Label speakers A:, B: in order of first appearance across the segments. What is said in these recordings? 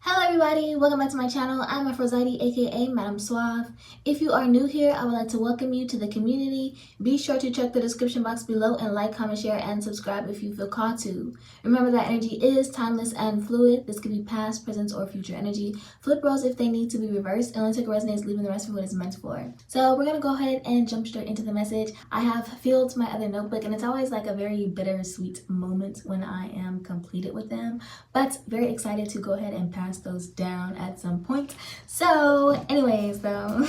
A: Hello everybody, welcome back to my channel. I'm Aphrodite, aka Madam Suave. If you are new here, I would like to welcome you to the community. Be sure to check the description box below and like, comment, share, and subscribe if you feel called to. Remember that energy is timeless and fluid. This could be past, present, or future energy. Flip roles if they need to be reversed, and only take what resonates, leaving the rest for what it's meant for. So we're gonna go ahead and jump straight into the message. I have filled my other notebook, and it's always like a very bittersweet moment when I am completed with them, but very excited to go ahead and pass those down at some point. So anyways though,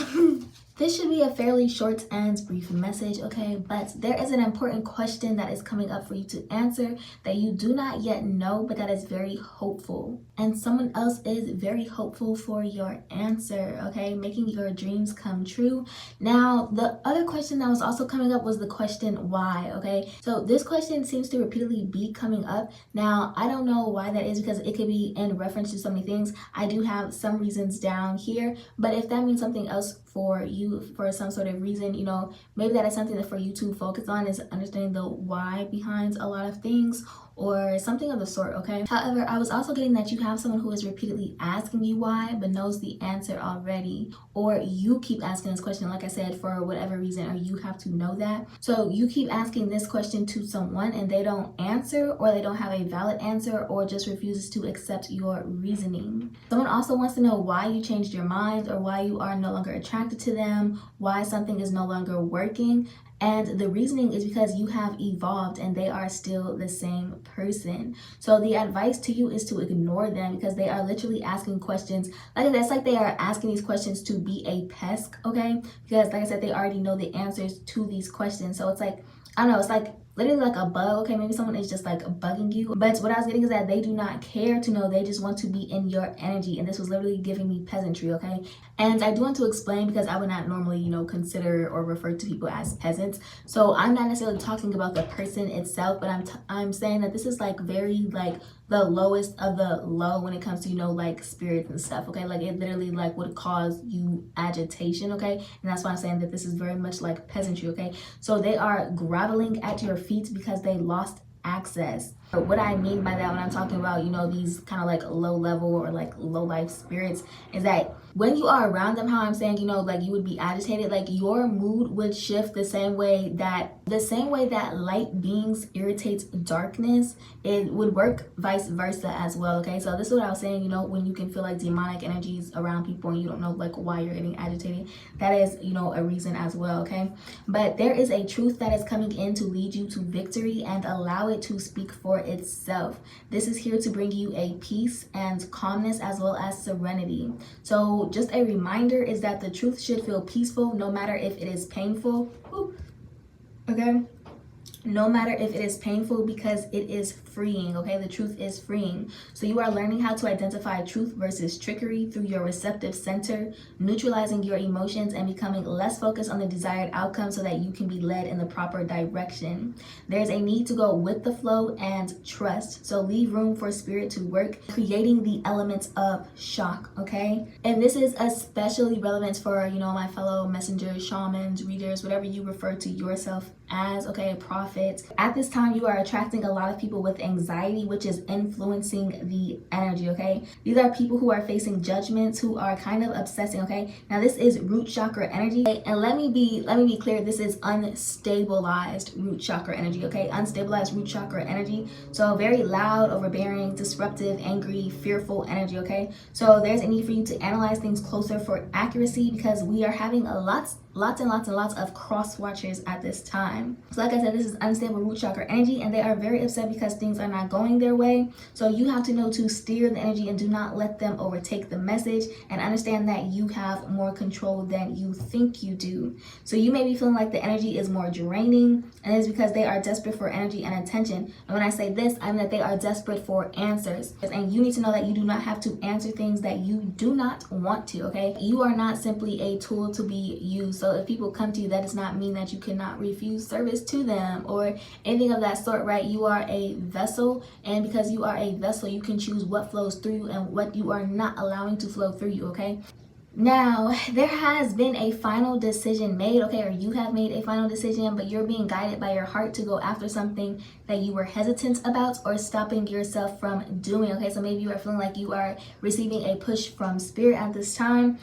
A: this should be a fairly short and brief message, okay? But there is an important question that is coming up for you to answer that you do not yet know, but that is very hopeful. And someone else is very hopeful for your answer, okay? Making your dreams come true. Now, the other question that was also coming up was the question why, okay? So this question seems to repeatedly be coming up. Now, I don't know why that is because it could be in reference to so many things. I do have some reasons down here, but if that means something else for you for some sort of reason, you know, maybe that is something that for you to focus on is understanding the why behind a lot of things or something of the sort, okay? However, I was also getting that you have someone who is repeatedly asking you why but knows the answer already, or you keep asking this question, like I said, for whatever reason, or you have to know that. So you keep asking this question to someone and they don't answer, or they don't have a valid answer, or just refuses to accept your reasoning. Someone also wants to know why you changed your mind, or why you are no longer attracted to them, why something is no longer working. And the reasoning is because you have evolved and they are still the same person. So the advice to you is to ignore them because they are literally asking questions. Like that's like they are asking these questions to be a pest, okay? Because like I said, they already know the answers to these questions. So it's like, I don't know, it's like literally like a bug, okay? Maybe someone is just like bugging you. But what I was getting is that they do not care to know, they just want to be in your energy. And this was literally giving me peasantry, okay? And I do want to explain because I would not normally, you know, consider or refer to people as peasants. So I'm not necessarily talking about the person itself, but I'm saying that this is like very like the lowest of the low when it comes to, you know, like spirits and stuff, okay? Like it literally like would cause you agitation, okay? And that's why I'm saying that this is very much like peasantry, okay? So they are groveling at your feet because they lost access. But what I mean by that when I'm talking about, you know, these kind of like low level or like low life spirits is that when you are around them, how I'm saying, you know, like you would be agitated, like your mood would shift the same way that light beings irritates darkness, it would work vice versa as well, okay? So this is what I was saying, you know, when you can feel like demonic energies around people and you don't know like why you're getting agitated, that is, you know, a reason as well, okay? But there is a truth that is coming in to lead you to victory and allow it to speak for itself. This is here to bring you a peace and calmness as well as serenity. So just a reminder is that the truth should feel peaceful no matter if it is painful. Ooh, okay? No matter if it is painful, because it is freeing, okay? The truth is freeing. So you are learning how to identify truth versus trickery through your receptive center, neutralizing your emotions and becoming less focused on the desired outcome so that you can be led in the proper direction. There's a need to go with the flow and trust. So leave room for spirit to work, creating the elements of shock, okay? And this is especially relevant for, you know, my fellow messengers, shamans, readers, whatever you refer to yourself as, okay, a prophet. At this time, you are attracting a lot of people with anxiety, which is influencing the energy, okay? These are people who are facing judgments, who are kind of obsessing, okay? Now this is root chakra energy, and let me be clear, this is unstabilized root chakra energy, okay? Unstabilized root chakra energy. So very loud, overbearing, disruptive, angry, fearful energy, okay? So there's a need for you to analyze things closer for accuracy because we are having a lots of cross watchers at this time. So like I said, this is unstable root chakra energy and they are very upset because things are not going their way. So you have to know to steer the energy and do not let them overtake the message, and understand that you have more control than you think you do. So you may be feeling like the energy is more draining, and it's because they are desperate for energy and attention. And when I say this, I mean that they are desperate for answers. And you need to know that you do not have to answer things that you do not want to, okay? You are not simply a tool to be used. So if people come to you, that does not mean that you cannot refuse service to them or anything of that sort, right? You are a vessel, and because you are a vessel, you can choose what flows through you and what you are not allowing to flow through you, okay? Now, there has been a final decision made, okay, or you have made a final decision, but you're being guided by your heart to go after something that you were hesitant about or stopping yourself from doing, okay? So maybe you are feeling like you are receiving a push from spirit at this time.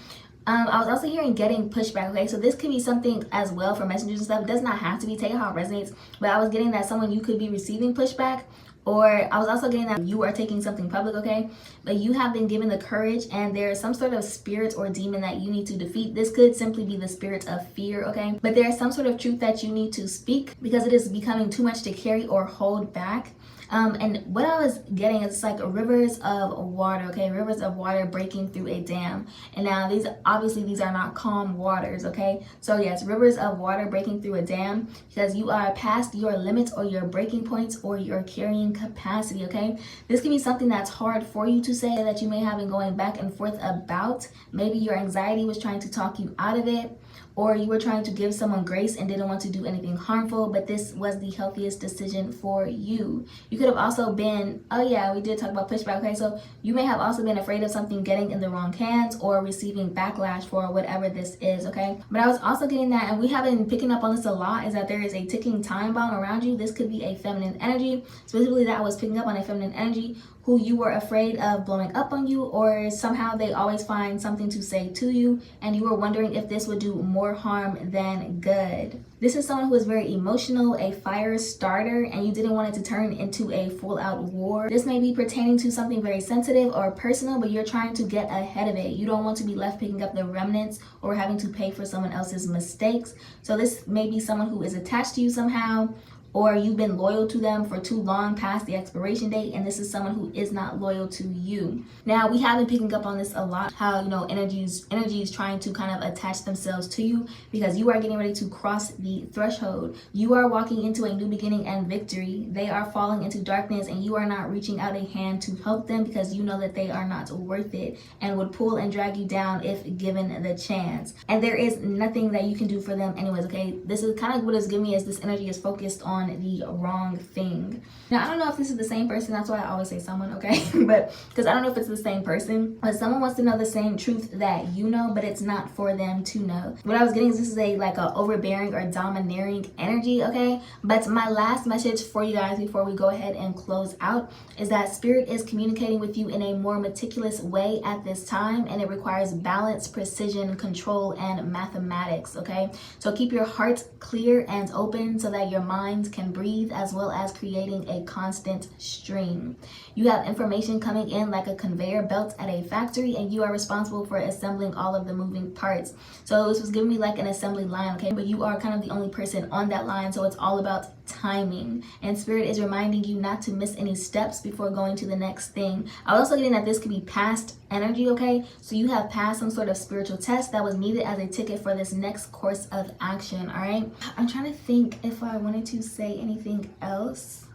A: I was also hearing getting pushback, okay? So this could be something as well for messengers and stuff. It does not have to be, take it how it resonates, but I was getting that someone you could be receiving pushback, or I was also getting that you are taking something public, okay? But you have been given the courage and there is some sort of spirit or demon that you need to defeat. This could simply be the spirit of fear, okay? But there is some sort of truth that you need to speak because it is becoming too much to carry or hold back. And what I was getting is like rivers of water, okay? Rivers of water breaking through a dam. And now these are not calm waters, okay? So yes, rivers of water breaking through a dam because you are past your limits or your breaking points or your carrying capacity, okay? This can be something that's hard for you to say that you may have been going back and forth about. Maybe your anxiety was trying to talk you out of it, or you were trying to give someone grace and didn't want to do anything harmful, but this was the healthiest decision for you. You could have also been, oh yeah, we did talk about pushback, okay? So you may have also been afraid of something getting in the wrong hands or receiving backlash for whatever this is, okay? But I was also getting that, and we have been picking up on this a lot, is that there is a ticking time bomb around you. This could be a feminine energy. Specifically, that I was picking up on a feminine energy who you were afraid of blowing up on you, or somehow they always find something to say to you and you were wondering if this would do more harm than good. This is someone who is very emotional, a fire starter, and you didn't want it to turn into a full-out war. This may be pertaining to something very sensitive or personal, but you're trying to get ahead of it. You don't want to be left picking up the remnants or having to pay for someone else's mistakes. So this may be someone who is attached to you somehow, or you've been loyal to them for too long past the expiration date, and this is someone who is not loyal to you. Now, we have been picking up on this a lot, how, you know, energy is trying to kind of attach themselves to you because you are getting ready to cross the threshold. You are walking into a new beginning and victory. They are falling into darkness and you are not reaching out a hand to help them because you know that they are not worth it and would pull and drag you down if given the chance. And there is nothing that you can do for them anyways, okay? This is kind of what it's giving me, is this energy is focused on the wrong thing. Now, I don't know if this is the same person. That's why I always say someone, okay? But because I don't know if it's the same person, but someone wants to know the same truth that you know, but it's not for them to know. What I was getting is this is a overbearing or domineering energy, okay? But my last message for you guys before we go ahead and close out is that spirit is communicating with you in a more meticulous way at this time, and it requires balance, precision, control, and mathematics, okay? So keep your heart clear and open so that your mind can breathe, as well as creating a constant stream. You have information coming in like a conveyor belt at a factory, and you are responsible for assembling all of the moving parts. So this was giving me like an assembly line, okay? But you are kind of the only person on that line, so it's all about timing. And spirit is reminding you not to miss any steps before going to the next thing. I was also getting that this could be past energy, okay? So you have passed some sort of spiritual test that was needed as a ticket for this next course of action, all right? I'm trying to think if I wanted to say anything else.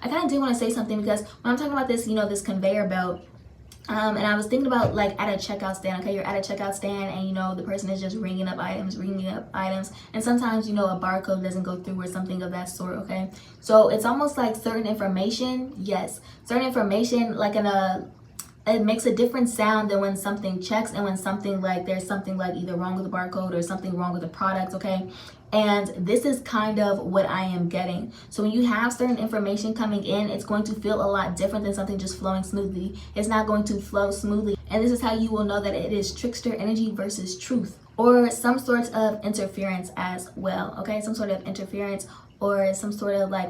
A: I kind of do want to say something because when I'm talking about this, you know, this conveyor belt, and I was thinking about like at a checkout stand, okay? You're at a checkout stand and, you know, the person is just ringing up items. And sometimes, you know, a barcode doesn't go through or something of that sort, okay? So it's almost like certain information, like it makes a different sound than when something checks and when something like there's something like either wrong with the barcode or something wrong with the product, okay? And this is kind of what I am getting. So when you have certain information coming in, it's going to feel a lot different than something just flowing smoothly. It's not going to flow smoothly. And this is how you will know that it is trickster energy versus truth, or some sort of interference as well, okay? Some sort of interference or some sort of like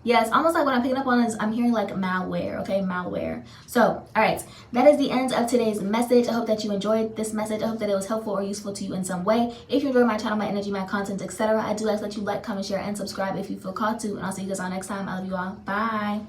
A: yeah, it's almost like what I'm picking up on is I'm hearing like malware, okay? Malware. So, all right, that is the end of today's message. I hope that you enjoyed this message. I hope that it was helpful or useful to you in some way. If you enjoy my channel, my energy, my content, etc., I do ask that you like, comment, share, and subscribe if you feel called to. And I'll see you guys all next time. I love you all. Bye.